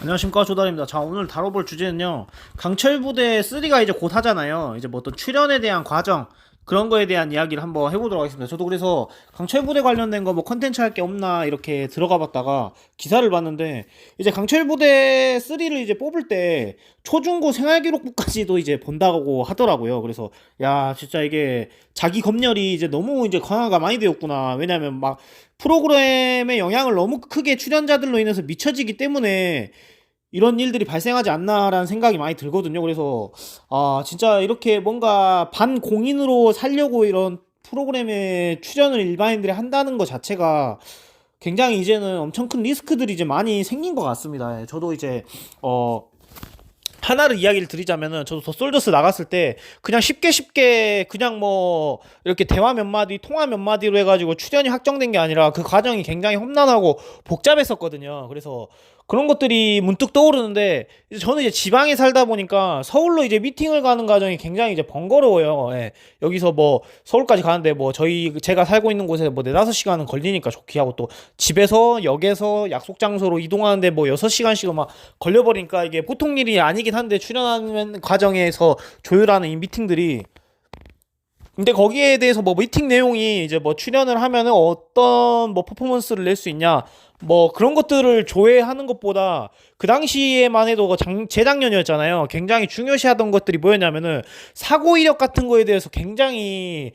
안녕하십니까, 조달입니다. 자, 오늘 다뤄볼 주제는요, 강철부대 3가 이제 곧 하잖아요. 이제 뭐 어떤 출연에 대한 과정, 그런 거에 대한 이야기를 한번 해보도록 하겠습니다. 저도 그래서 강철부대 관련된 거 뭐 컨텐츠 할 게 없나 이렇게 들어가 봤다가 기사를 봤는데, 이제 강철부대 3를 이제 뽑을 때 초중고 생활기록부까지도 이제 본다고 하더라고요. 그래서 야, 진짜 이게 자기 검열이 이제 너무 이제 강화가 많이 되었구나. 왜냐면 막 프로그램의 영향을 너무 크게 출연자들로 인해서 미쳐지기 때문에 이런 일들이 발생하지 않나라는 생각이 많이 들거든요. 그래서 진짜 이렇게 뭔가 반공인으로 살려고 이런 프로그램에 출연을 일반인들이 한다는 것 자체가 굉장히 이제는 엄청 큰 리스크들이 이제 많이 생긴 것 같습니다. 저도 이제 하나를 이야기를 드리자면은, 저도 더 솔저스 나갔을 때 그냥 쉽게 그냥 뭐 이렇게 대화 몇 마디 통화 몇 마디로 해가지고 출연이 확정된 게 아니라 그 과정이 굉장히 험난하고 복잡했었거든요. 그래서 그런 것들이 문득 떠오르는데, 이제 저는 이제 지방에 살다 보니까 서울로 이제 미팅을 가는 과정이 굉장히 이제 번거로워요. 예. 여기서 뭐 서울까지 가는데 뭐 제가 살고 있는 곳에 뭐 4-5시간은 걸리니까 좋게 하고, 또 집에서 역에서 약속 장소로 이동하는데 뭐 6시간씩은 막 걸려버리니까 이게 보통 일이 아니긴 한데, 출연하는 과정에서 조율하는 이 미팅들이. 근데 거기에 대해서 뭐 미팅 내용이 이제 뭐 출연을 하면은 어떤 뭐 퍼포먼스를 낼 수 있냐, 뭐 그런 것들을 조회하는 것보다 그 당시에만 해도 재작년이었잖아요. 굉장히 중요시하던 것들이 뭐였냐면은 사고 이력 같은 거에 대해서 굉장히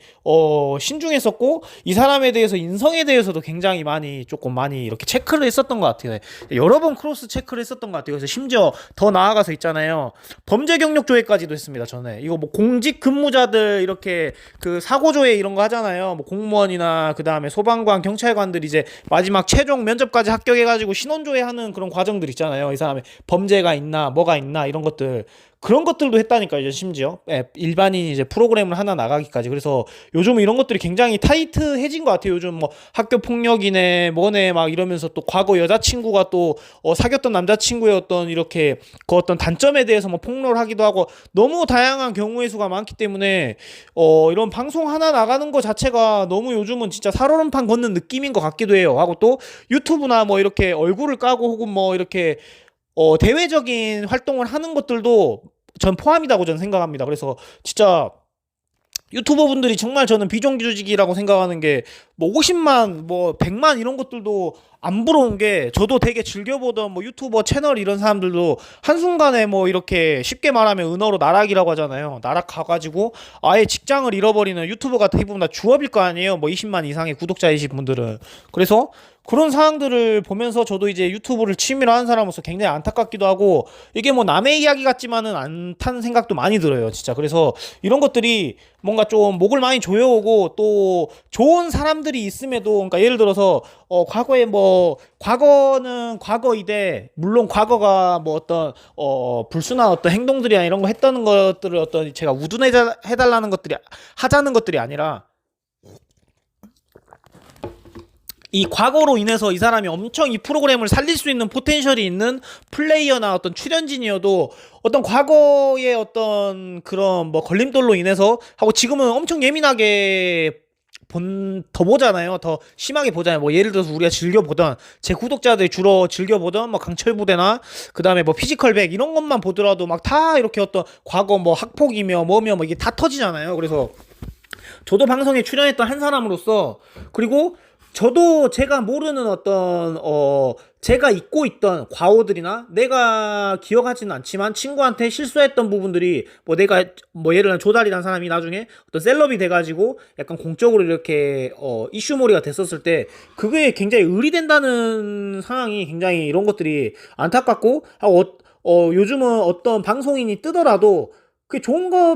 신중했었고, 이 사람에 대해서 인성에 대해서도 굉장히 조금 많이 이렇게 체크를 했었던 것 같아요. 여러 번 크로스 체크를 했었던 것 같아요. 그래서 심지어 더 나아가서 있잖아요, 범죄 경력 조회까지도 했습니다. 저는 이거 뭐 공직 근무자들 이렇게 그 사고 조회 이런 거 하잖아요. 뭐 공무원이나 그 다음에 소방관, 경찰관들이 이제 마지막 최종 면접까지 합격해가지고 신원 조회하는 그런 과정들 있잖아요. 이 사람의 범죄가 있나 뭐가 있나 이런 것들, 그런 것들도 했다니까. 이제 심지어 일반인이 이제 프로그램을 하나 나가기까지. 그래서 요즘 이런 것들이 굉장히 타이트해진 것 같아요. 요즘 뭐 학교 폭력이네 뭐네 막 이러면서, 또 과거 여자친구가 또 사귀었던 남자친구의 어떤 이렇게 그 어떤 단점에 대해서 뭐 폭로를 하기도 하고, 너무 다양한 경우의 수가 많기 때문에 이런 방송 하나 나가는 것 자체가 너무 요즘은 진짜 살얼음판 걷는 느낌인 것 같기도 해요. 하고 또 유튜브나 뭐 이렇게 얼굴을 까고 혹은 뭐 이렇게 대외적인 활동을 하는 것들도 전 포함이라고 저는 생각합니다. 그래서 진짜 유튜버 분들이 정말 저는 비정규직이라고 생각하는 게, 뭐 50만 뭐 100만 이런 것들도 안 부러운 게, 저도 되게 즐겨보던 뭐 유튜버 채널 이런 사람들도 한순간에 뭐 이렇게 쉽게 말하면 은어로 나락이라고 하잖아요. 나락가가지고 아예 직장을 잃어버리는, 유튜버가 대부분 다 주업일 거 아니에요. 뭐 20만 이상의 구독자이신 분들은. 그래서 그런 상황들을 보면서 저도 이제 유튜브를 취미로 하는 사람으로서 굉장히 안타깝기도 하고, 이게 뭐 남의 이야기 같지만은 않다는 생각도 많이 들어요, 진짜. 그래서 이런 것들이 뭔가 좀 목을 많이 조여오고, 또 좋은 사람들이 있음에도, 그러니까 예를 들어서 과거에 뭐 과거는 과거이되, 물론 과거가 뭐 어떤 불순한 어떤 행동들이나 이런 거 했다는 것들을 어떤 제가 우둔해 해달라는 것들이, 하자는 것들이 아니라, 이 과거로 인해서 이 사람이 엄청 이 프로그램을 살릴 수 있는 포텐셜이 있는 플레이어나 어떤 출연진이어도, 어떤 과거의 어떤 그런 뭐 걸림돌로 인해서 하고, 지금은 엄청 예민하게 더 보잖아요. 더 심하게 보잖아요. 뭐 예를 들어서 우리가 즐겨보던, 제 구독자들이 주로 즐겨보던 뭐 강철부대나 그 다음에 뭐 피지컬백 이런 것만 보더라도 막 다 이렇게 어떤 과거 뭐 학폭이며 뭐며 뭐 이게 다 터지잖아요. 그래서 저도 방송에 출연했던 한 사람으로서, 그리고 저도 제가 모르는 어떤 제가 잊고 있던 과오들이나, 내가 기억하지는 않지만 친구한테 실수했던 부분들이, 뭐 내가 뭐 예를 들어 조달이라는 사람이 나중에 어떤 셀럽이 돼가지고 약간 공적으로 이렇게 이슈몰이가 됐었을 때, 그게 굉장히 의리된다는 상황이, 굉장히 이런 것들이 안타깝고 하고, 요즘은 어떤 방송인이 뜨더라도 그게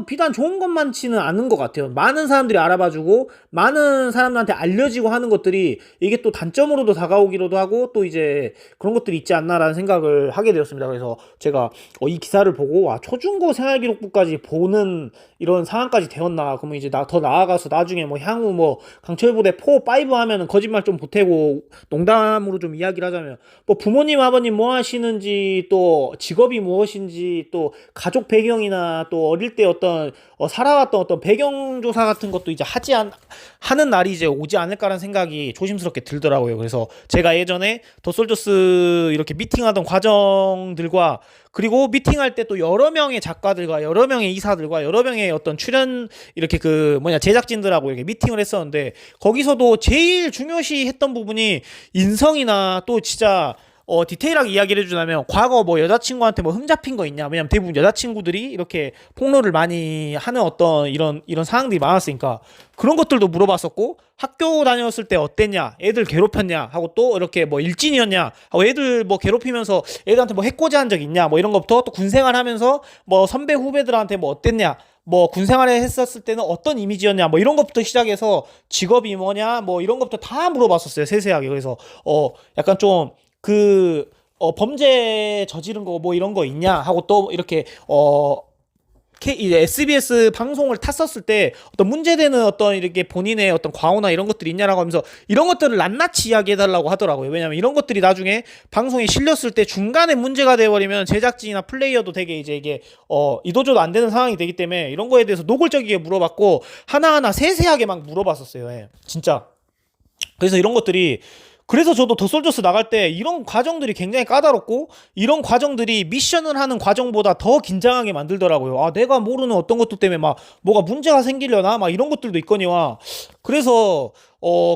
비단 좋은 것만치는 않은 것 같아요. 많은 사람들이 알아봐주고 많은 사람들한테 알려지고 하는 것들이, 이게 또 단점으로도 다가오기로도 하고, 또 이제 그런 것들이 있지 않나라는 생각을 하게 되었습니다. 그래서 제가 이 기사를 보고, 초중고 생활기록부까지 보는 이런 상황까지 되었나. 그러면 이제 더 나아가서 나중에 뭐 향후 뭐 강철부대 4, 5 하면은 거짓말 좀 보태고, 농담으로 좀 이야기를 하자면 뭐 부모님 아버님 뭐 하시는지, 또 직업이 무엇인지, 또 가족 배경이나 또 또 어릴 때 어떤 살아왔던 어떤 배경 조사 같은 것도 이제 하는 날이 이제 오지 않을까라는 생각이 조심스럽게 들더라고요. 그래서 제가 예전에 더 솔저스 이렇게 미팅하던 과정들과 그리고 미팅할 때 또 여러 명의 작가들과 여러 명의 이사들과 여러 명의 어떤 출연 이렇게 제작진들하고 이렇게 미팅을 했었는데, 거기서도 제일 중요시 했던 부분이 인성이나 또 진짜 디테일하게 이야기를 해주자면, 과거 뭐 여자친구한테 뭐 흠잡힌 거 있냐. 왜냐면 대부분 여자친구들이 이렇게 폭로를 많이 하는 어떤 이런 상황들이 많았으니까 그런 것들도 물어봤었고, 학교 다녔을 때 어땠냐, 애들 괴롭혔냐 하고, 또 이렇게 뭐 일진이었냐 하고, 애들 뭐 괴롭히면서 애들한테 뭐 해코지 한 적 있냐, 뭐 이런 것부터, 또 군생활 하면서 뭐 선배 후배들한테 뭐 어땠냐, 뭐 군생활을 했었을 때는 어떤 이미지였냐, 뭐 이런 것부터 시작해서 직업이 뭐냐, 뭐 이런 것부터 다 물어봤었어요, 세세하게. 그래서 약간 좀 범죄 저지른 거 뭐 이런 거 있냐 하고, 또 이렇게 이제 SBS 방송을 탔었을 때 어떤 문제되는 어떤 이렇게 본인의 어떤 과오나 이런 것들이 있냐라고 하면서 이런 것들을 낱낱이 이야기해달라고 하더라고요. 왜냐면 이런 것들이 나중에 방송에 실렸을 때 중간에 문제가 돼버리면 제작진이나 플레이어도 되게 이제 이게 이도저도 안 되는 상황이 되기 때문에 이런 거에 대해서 노골적이게 물어봤고, 하나하나 세세하게 막 물어봤었어요. 예, 진짜. 그래서 이런 것들이, 그래서 저도 더 솔저스 나갈 때 이런 과정들이 굉장히 까다롭고, 이런 과정들이 미션을 하는 과정보다 더 긴장하게 만들더라고요. 아, 내가 모르는 어떤 것들 때문에 막 뭐가 문제가 생기려나 막 이런 것들도 있거니와. 그래서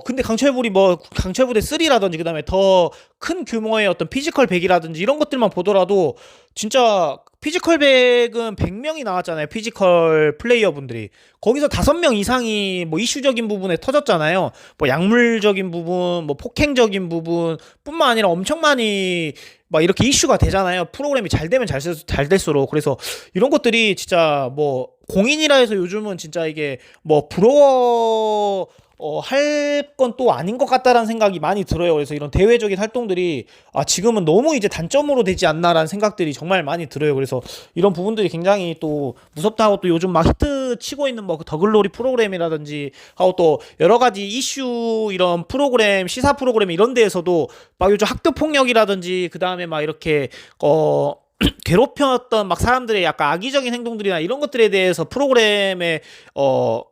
근데 강철부대 3라든지 그다음에 더 큰 규모의 어떤 피지컬 100이라든지 이런 것들만 보더라도, 진짜 피지컬 100은 100명이 나왔잖아요. 피지컬 플레이어 분들이. 거기서 5명 이상이 뭐 이슈적인 부분에 터졌잖아요. 뭐 약물적인 부분, 뭐 폭행적인 부분 뿐만 아니라 엄청 많이 막 이렇게 이슈가 되잖아요. 프로그램이 잘 되면 잘 될수록. 그래서 이런 것들이 진짜 뭐 공인이라 해서 요즘은 진짜 이게 뭐 부러워 할 건 또 아닌 것 같다라는 생각이 많이 들어요. 그래서 이런 대외적인 활동들이 지금은 너무 이제 단점으로 되지 않나라는 생각들이 정말 많이 들어요. 그래서 이런 부분들이 굉장히 또 무섭다 하고, 또 요즘 막 히트 치고 있는 뭐 더글로리 프로그램이라든지 하고, 또 여러 가지 이슈 이런 프로그램, 시사 프로그램 이런 데에서도 막 요즘 학교 폭력이라든지 그다음에 막 이렇게 괴롭혔던 막 사람들의 약간 악의적인 행동들이나 이런 것들에 대해서 프로그램에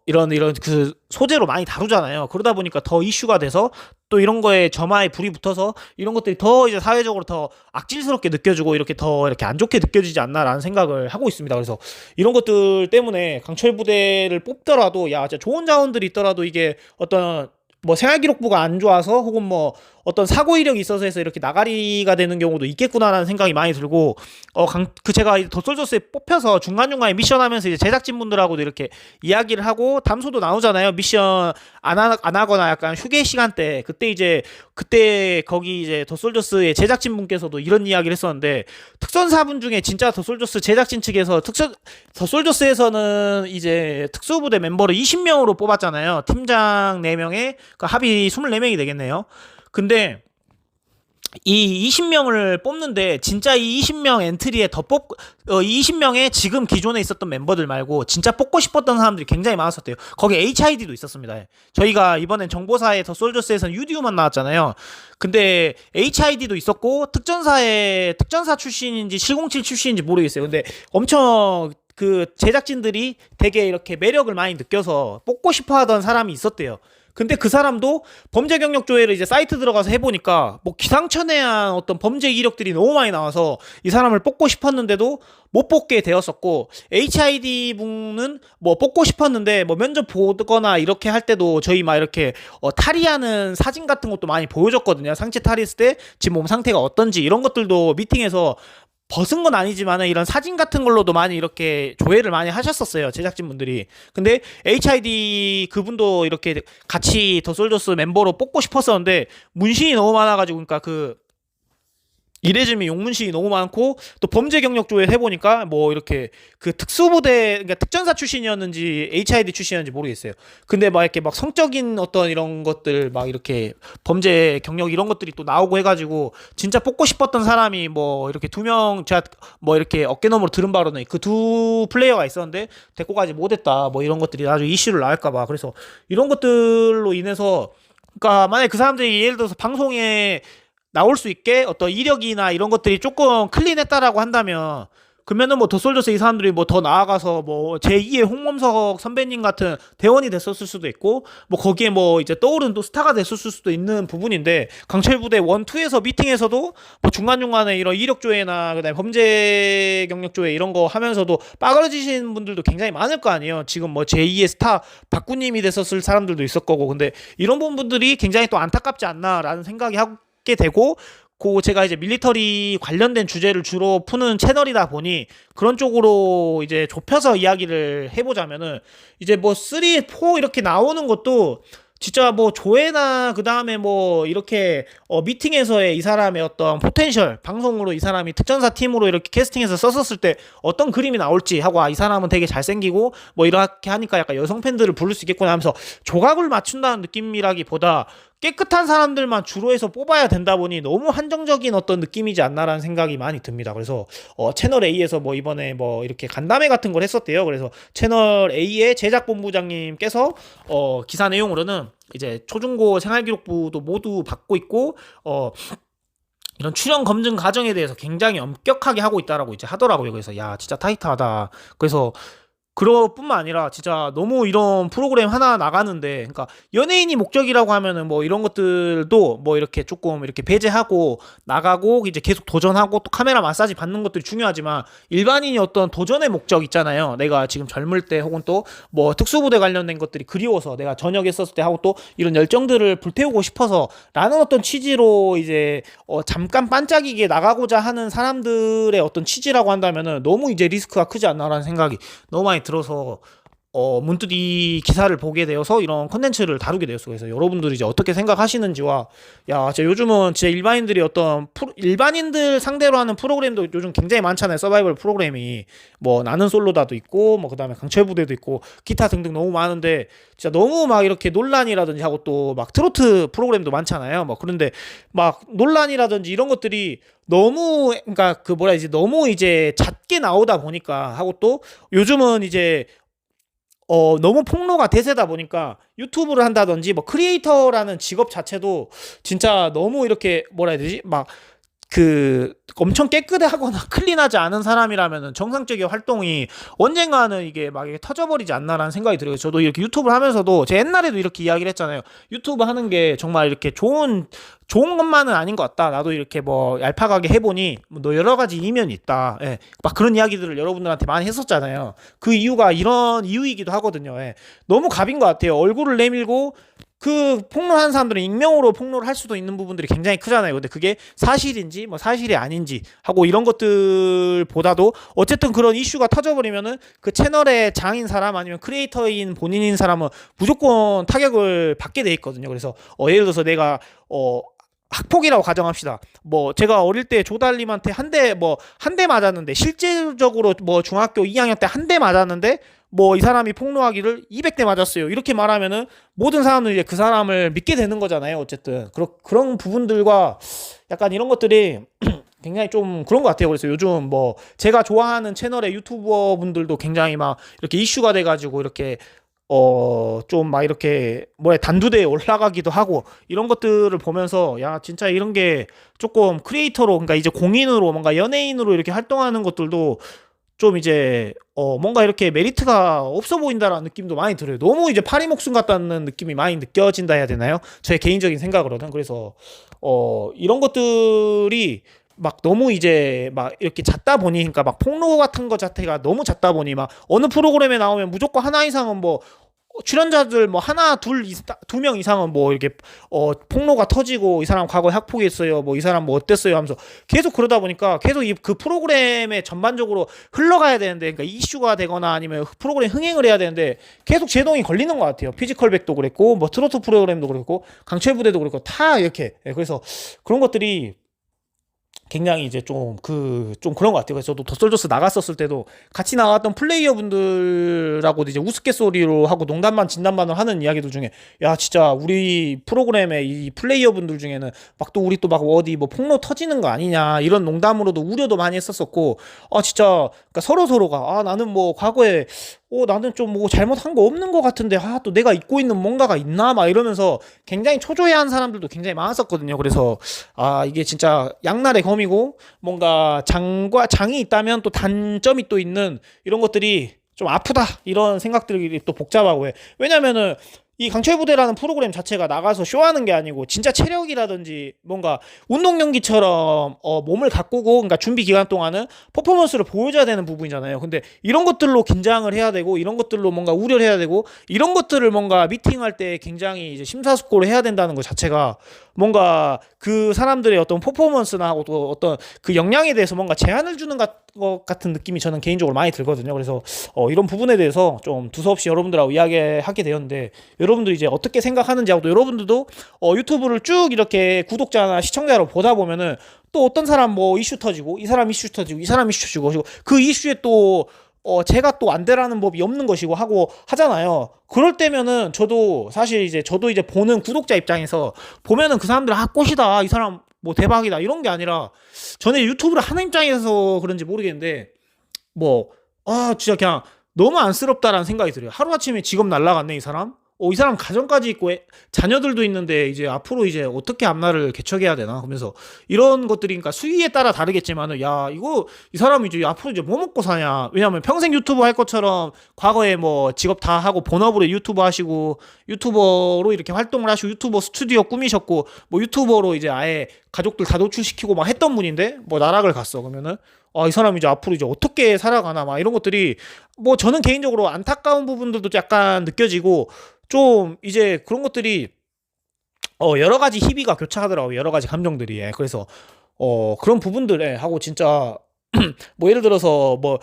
이런 그 소재로 많이 다루잖아요. 그러다 보니까 더 이슈가 돼서, 또 이런 거에 점화에 불이 붙어서 이런 것들이 더 이제 사회적으로 더 악질스럽게 느껴지고, 이렇게 더 이렇게 안 좋게 느껴지지 않나라는 생각을 하고 있습니다. 그래서 이런 것들 때문에 강철 부대를 뽑더라도, 진짜 좋은 자원들이 있더라도 이게 어떤 뭐 생활기록부가 안 좋아서, 혹은 뭐 어떤 사고 이력이 있어서 해서 이렇게 나가리가 되는 경우도 있겠구나라는 생각이 많이 들고, 제가 더 솔저스에 뽑혀서 중간중간에 미션 하면서 이제 제작진분들하고도 이렇게 이야기를 하고, 담소도 나오잖아요. 미션 안 하거나 약간 휴게 시간대, 그때 거기 이제 더 솔저스의 제작진분께서도 이런 이야기를 했었는데, 특전사분 중에 진짜 더 솔저스 제작진 측에서 더 솔저스에서는 이제 특수부대 멤버를 20명으로 뽑았잖아요. 팀장 4명에 그 합이 24명이 되겠네요. 근데 이 20명을 뽑는데, 진짜 이 20명 엔트리에 이 20명의 지금 기존에 있었던 멤버들 말고 진짜 뽑고 싶었던 사람들이 굉장히 많았었대요. 거기 HID도 있었습니다. 저희가 이번엔 정보사의 더 솔저스에서는 UDU만 나왔잖아요. 근데 HID도 있었고, 특전사 출신인지 707 출신인지 모르겠어요. 근데 엄청 그 제작진들이 되게 이렇게 매력을 많이 느껴서 뽑고 싶어 하던 사람이 있었대요. 근데 그 사람도 범죄 경력 조회를 이제 사이트 들어가서 해보니까 뭐 기상천외한 어떤 범죄 이력들이 너무 많이 나와서 이 사람을 뽑고 싶었는데도 못 뽑게 되었었고, HID 분은 뭐 뽑고 싶었는데 뭐 면접 보거나 이렇게 할 때도 저희 막 이렇게 탈의하는 사진 같은 것도 많이 보여줬거든요. 상체 탈의했을 때 지금 몸 상태가 어떤지 이런 것들도 미팅에서 벗은 건 아니지만 이런 사진 같은 걸로도 많이 이렇게 조회를 많이 하셨었어요, 제작진분들이. 근데 HID 그분도 이렇게 같이 더 솔저스 멤버로 뽑고 싶었었는데 문신이 너무 많아가지고, 그러니까 이레즈미 용문신이 너무 많고, 또 범죄 경력 조회를 해보니까 뭐 이렇게 그 특수부대, 그러니까 특전사 출신이었는지 HID 출신이었는지 모르겠어요. 근데 막 이렇게 막 성적인 어떤 이런 것들, 막 이렇게 범죄 경력 이런 것들이 또 나오고 해가지고, 진짜 뽑고 싶었던 사람이 뭐 이렇게 2명, 제가 뭐 이렇게 어깨너머로 들은 바로는 그 2 플레이어가 있었는데 데리고 가지 못했다, 뭐 이런 것들이 나중에 이슈를 나올까봐. 그래서 이런 것들로 인해서, 그러니까 만약에 그 사람들이 예를 들어서 방송에 나올 수 있게 어떤 이력이나 이런 것들이 조금 클린했다라고 한다면, 그러면은 뭐 더솔저스 이 사람들이 뭐 더 나아가서 뭐 제2의 홍범석 선배님 같은 대원이 됐었을 수도 있고 뭐 거기에 뭐 이제 떠오른 또 스타가 됐었을 수도 있는 부분인데 강철 부대 1, 2에서 미팅에서도 뭐 중간중간에 이런 이력 조회나 그다음에 범죄 경력 조회 이런 거 하면서도 빠그러지신 분들도 굉장히 많을 거 아니에요. 지금 뭐 제2의 스타 박구님이 됐었을 사람들도 있을 거고 근데 이런 분들이 굉장히 또 안타깝지 않나라는 생각이 하게 되고 제가 이제 밀리터리 관련된 주제를 주로 푸는 채널이다 보니 그런 쪽으로 이제 좁혀서 이야기를 해보자면은 이제 뭐 3, 4 이렇게 나오는 것도 진짜 뭐 조회나 그 다음에 뭐 이렇게 미팅에서의 이 사람의 어떤 포텐셜 방송으로 이 사람이 특전사 팀으로 이렇게 캐스팅해서 썼었을 때 어떤 그림이 나올지 하고 이 사람은 되게 잘생기고 뭐 이렇게 하니까 약간 여성 팬들을 부를 수 있겠구나 하면서 조각을 맞춘다는 느낌이라기보다 깨끗한 사람들만 주로 해서 뽑아야 된다 보니 너무 한정적인 어떤 느낌이지 않나라는 생각이 많이 듭니다. 그래서 채널 A에서 뭐 이번에 뭐 이렇게 간담회 같은 걸 했었대요. 그래서 채널 A의 제작본부장님께서 기사 내용으로는 이제 초중고 생활기록부도 모두 받고 있고 이런 출연 검증 과정에 대해서 굉장히 엄격하게 하고 있다라고 이제 하더라고요. 그래서 야 진짜 타이트하다. 그래서 그럴 뿐만 아니라 진짜 너무 이런 프로그램 하나 나가는데 그러니까 연예인이 목적이라고 하면은 뭐 이런 것들도 뭐 이렇게 조금 이렇게 배제하고 나가고 이제 계속 도전하고 또 카메라 마사지 받는 것들이 중요하지만 일반인이 어떤 도전의 목적 있잖아요. 내가 지금 젊을 때 혹은 또 뭐 특수부대 관련된 것들이 그리워서 내가 전역했었을 때 하고 또 이런 열정들을 불태우고 싶어서 라는 어떤 취지로 이제 잠깐 반짝이게 나가고자 하는 사람들의 어떤 취지라고 한다면은 너무 이제 리스크가 크지 않나라는 생각이 너무 많이 들어서 문득 이 기사를 보게 되어서 이런 컨텐츠를 다루게 되었어요. 그래서 여러분들이 이제 어떻게 생각하시는지와 진짜 요즘은 진짜 일반인들이 어떤 일반인들 상대로 하는 프로그램도 요즘 굉장히 많잖아요. 서바이벌 프로그램이 뭐 나는 솔로다도 있고 뭐 그다음에 강철 부대도 있고 기타 등등 너무 많은데 진짜 너무 막 이렇게 논란이라든지 하고 또 막 트로트 프로그램도 많잖아요. 뭐 그런데 막 논란이라든지 이런 것들이 너무 그러니까 그 뭐라 해야지 너무 이제 잦게 나오다 보니까 하고 또 요즘은 이제 너무 폭로가 대세다 보니까 유튜브를 한다든지 뭐 크리에이터라는 직업 자체도 진짜 너무 이렇게 뭐라 해야 되지? 막 그 엄청 깨끗하거나 클린하지 않은 사람이라면은 정상적인 활동이 언젠가는 이게 막 이게 터져버리지 않나라는 생각이 들어요. 저도 이렇게 유튜브를 하면서도 제 옛날에도 이렇게 이야기를 했잖아요. 유튜브 하는 게 정말 이렇게 좋은 것만은 아닌 것 같다. 나도 이렇게 뭐 얄팍하게 해보니 너 여러 가지 이면이 있다. 예. 막 그런 이야기들을 여러분들한테 많이 했었잖아요. 그 이유가 이런 이유이기도 하거든요. 예. 너무 갑인 것 같아요. 얼굴을 내밀고 그 폭로한 사람들은 익명으로 폭로를 할 수도 있는 부분들이 굉장히 크잖아요. 근데 그게 사실인지 뭐 사실이 아닌지 하고 이런 것들보다도 어쨌든 그런 이슈가 터져버리면은 그 채널의 장인 사람 아니면 크리에이터인 본인인 사람은 무조건 타격을 받게 돼 있거든요. 그래서 예를 들어서 내가 학폭이라고 가정합시다. 뭐 제가 어릴 때 조달님한테 한 대 맞았는데 실질적으로 뭐 중학교 2학년 때 한 대 맞았는데 뭐 이 사람이 폭로하기를 200대 맞았어요. 이렇게 말하면은 모든 사람들이 이제 그 사람을 믿게 되는 거잖아요. 어쨌든 그런 부분들과 약간 이런 것들이 굉장히 좀 그런 것 같아요. 그래서 요즘 뭐 제가 좋아하는 채널의 유튜버 분들도 굉장히 막 이렇게 이슈가 돼가지고 이렇게 좀 막 이렇게 뭐야 단두대에 올라가기도 하고 이런 것들을 보면서 야 진짜 이런 게 조금 크리에이터로 그러니까 이제 공인으로 뭔가 연예인으로 이렇게 활동하는 것들도 좀 이제 뭔가 이렇게 메리트가 없어 보인다라는 느낌도 많이 들어요. 너무 이제 파리 목숨 같다는 느낌이 많이 느껴진다 해야 되나요? 저의 개인적인 생각으로는. 그래서 이런 것들이 막 너무 이제 막 이렇게 잦다 보니 그러니까 막 폭로 같은 거 자체가 너무 잦다 보니 막 어느 프로그램에 나오면 무조건 하나 이상은 뭐 출연자들 뭐 하나 두 명 이상은 뭐 이렇게 폭로가 터지고 이 사람 과거에 학폭했어요 뭐 이 사람 뭐 어땠어요 하면서 계속 그러다 보니까 계속 그 프로그램에 전반적으로 흘러가야 되는데 그러니까 이슈가 되거나 아니면 프로그램 흥행을 해야 되는데 계속 제동이 걸리는 것 같아요. 피지컬백도 그랬고 뭐 트로트 프로그램도 그랬고 강철부대도 그랬고 다 이렇게 그래서 그런 것들이 굉장히 이제 좀 그런 것 같아요. 그래서 저도 더솔저스 나갔었을 때도 같이 나갔던 플레이어 분들하고 이제 우스갯소리로 하고 농담반 진담반을 하는 이야기들 중에 야 진짜 우리 프로그램의 이 플레이어 분들 중에는 막 또 우리 또 막 어디 뭐 폭로 터지는 거 아니냐 이런 농담으로도 우려도 많이 했었었고 진짜 그러니까 서로가 나는 뭐 과거에 나는 좀 뭐 잘못한 거 없는 것 같은데 또 내가 잊고 있는 뭔가가 있나 막 이러면서 굉장히 초조해하는 사람들도 굉장히 많았었거든요. 그래서 이게 진짜 양날의 검이고 뭔가 장이 있다면 또 단점이 또 있는 이런 것들이 좀 아프다 이런 생각들이 또 복잡하고 해. 왜냐면은 이 강철 부대라는 프로그램 자체가 나가서 쇼하는 게 아니고 진짜 체력이라든지 뭔가 운동 경기처럼 몸을 가꾸고 그러니까 준비 기간 동안은 퍼포먼스를 보여줘야 되는 부분이잖아요. 근데 이런 것들로 긴장을 해야 되고 이런 것들로 뭔가 우려를 해야 되고 이런 것들을 뭔가 미팅할 때 굉장히 이제 심사숙고를 해야 된다는 것 자체가 뭔가 그 사람들의 어떤 퍼포먼스나 하고 또 어떤 그 역량에 대해서 뭔가 제한을 주는 것 같은 느낌이 저는 개인적으로 많이 들거든요. 그래서 이런 부분에 대해서 좀 두서없이 여러분들하고 이야기하게 되었는데 여러분들 이제 어떻게 생각하는지 하고 또 여러분들도 유튜브를 쭉 이렇게 구독자나 시청자로 보다 보면은 또 어떤 사람 뭐 이슈 터지고 이 사람 이슈 터지고 이 사람 이슈 터지고 그 이슈에 또 제가 또 안 되라는 법이 없는 것이고 하고 하잖아요. 그럴 때면은 저도 이제 보는 구독자 입장에서 보면은 그 사람들 꽃이다 이 사람 뭐 대박이다 이런 게 아니라 저는 유튜브를 하는 입장에서 그런지 모르겠는데 진짜 그냥 너무 안쓰럽다라는 생각이 들어요. 하루아침에 직업 날라갔네 이 사람. 이 사람 가정까지 있고 자녀들도 있는데 이제 앞으로 이제 어떻게 앞날을 개척해야 되나 하면서 이런 것들이 그러니까 수위에 따라 다르겠지만은 이 사람이 이제 앞으로 이제 뭐 먹고 사냐. 왜냐면 평생 유튜브 할 것처럼 과거에 뭐 직업 다 하고 본업으로 유튜브 하시고 유튜버로 이렇게 활동을 하시고 유튜버 스튜디오 꾸미셨고 뭐 유튜버로 이제 아예 가족들 다 노출시키고 막 했던 분인데 뭐 나락을 갔어. 그러면은 이 사람이 이제 앞으로 이제 어떻게 살아가나 막 이런 것들이 뭐 저는 개인적으로 안타까운 부분들도 약간 느껴지고 좀 이제 그런 것들이 여러 가지 희비가 교차하더라고요. 여러 가지 감정들이. 그래서 그런 부분들에 하고 진짜 뭐 예를 들어서 뭐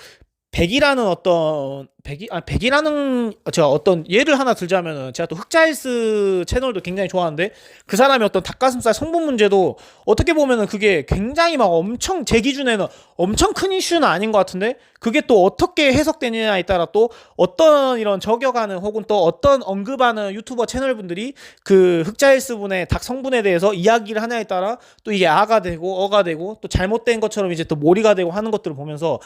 제가 어떤 예를 하나 들자면은 제가 또 흑자일스 채널도 굉장히 좋아하는데 그 사람이 어떤 닭가슴살 성분 문제도 어떻게 보면은 그게 굉장히 막 엄청 제 기준에는 엄청 큰 이슈는 아닌 것 같은데 그게 또 어떻게 해석되느냐에 따라 또 어떤 이런 저격하는 혹은 또 어떤 언급하는 유튜버 채널분들이 그 흑자일스 분의 닭 성분에 대해서 이야기를 하냐에 따라 또 이게 아가 되고 어가 되고 또 잘못된 것처럼 이제 또 몰이가 되고 하는 것들을 보면서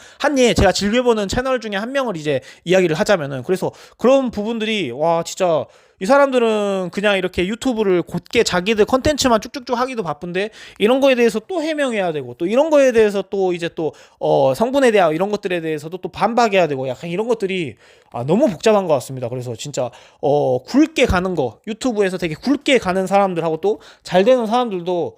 제가 즐겨보는 채널 중에 한 명을 이제 이야기를 하자면은 그래서 그런 부분들이 진짜 이 사람들은 그냥 이렇게 유튜브를 곧게 자기들 컨텐츠만 쭉쭉쭉 하기도 바쁜데 이런 거에 대해서 또 해명해야 되고 또 이런 거에 대해서 또 이제 또 성분에 대한 이런 것들에 대해서도 또 반박해야 되고 약간 이런 것들이 너무 복잡한 것 같습니다. 그래서 진짜 굵게 가는 거 유튜브에서 되게 굵게 가는 사람들하고 또 잘 되는 사람들도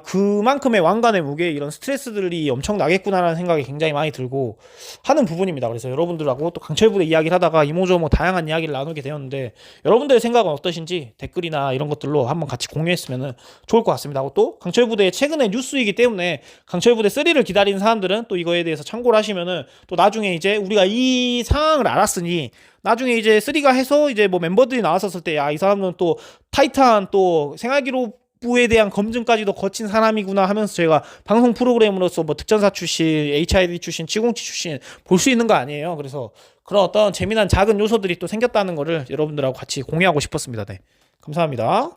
그만큼의 왕관의 무게 이런 스트레스들이 엄청 나겠구나라는 생각이 굉장히 많이 들고 하는 부분입니다. 그래서 여러분들하고 또 강철부대 이야기를 하다가 이모저모 다양한 이야기를 나누게 되었는데 여러분들의 생각은 어떠신지 댓글이나 이런 것들로 한번 같이 공유했으면 좋을 것 같습니다. 하고 또 강철부대의 최근의 뉴스이기 때문에 강철부대 3를 기다리는 사람들은 또 이거에 대해서 참고를 하시면은 또 나중에 이제 우리가 이 상황을 알았으니 나중에 이제 3가 해서 이제 뭐 멤버들이 나왔었을 때 이 사람은 또 타이탄 또 생활기록 부에 대한 검증까지도 거친 사람이구나 하면서 저희가 방송 프로그램으로서 뭐 득전사 출신, HID 출신, 치공치 출신 볼 수 있는 거 아니에요. 그래서 그런 어떤 재미난 작은 요소들이 또 생겼다는 거를 여러분들하고 같이 공유하고 싶었습니다. 네. 감사합니다.